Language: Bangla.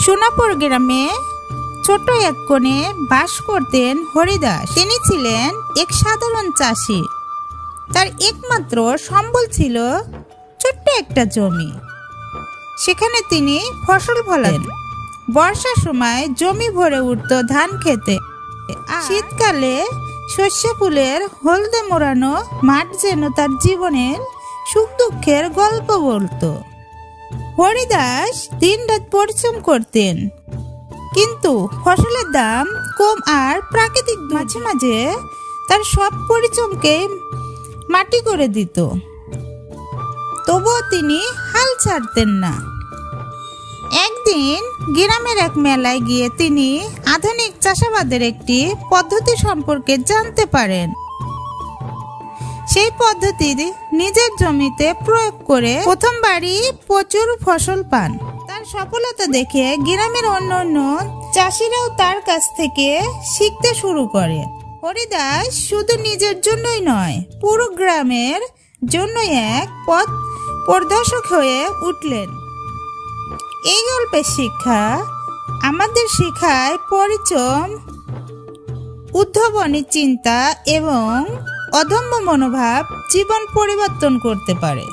সোনাপুর গ্রামে ছোট এক কোণে বাস করতেন হরিদাস। তিনি ছিলেন এক সাধারণ চাষি। তার একমাত্র সম্বল ছিল ছোট্ট একটা জমি। সেখানে তিনি ফসল ফলাতেন। বর্ষার সময় জমি ভরে উঠত ধান খেতে। শীতকালে শস্য ফুলের হলদে মোড়ানো মাঠ যেন তার জীবনের সুখ দুঃখের গল্প বলতো। হরিদাস দিনরাত পরিশ্রম করতেন, কিন্তু ফসলের দাম কম আর প্রাকৃতিক মাঝে মাঝে তার সব পরিশ্রমকে মাটি করে দিত। তবুও তিনি হাল ছাড়তেন না। একদিন গ্রামের এক মেলায় গিয়ে তিনি আধুনিক চাষাবাদের একটি পদ্ধতি সম্পর্কে জানতে পারেন। সেই পদ্ধতি নিজের জমিতে প্রয়োগ করে প্রথমবারই প্রচুর ফসল পান। তার সফলতা দেখে গ্রামের অন্যান্য চাষিরাও তার কাছ থেকে শিখতে শুরু করে। হরিদাস শুধু নিজের জন্যই নয়, পুরো গ্রামের জন্য এক পথ প্রদর্শক হয়ে উঠলেন। এই গল্পের শিক্ষা আমাদের শেখায় পরিশ্রম, উদ্ভাবনী চিন্তা এবং অদম্য মনোভাব জীবন পরিবর্তন করতে পারে।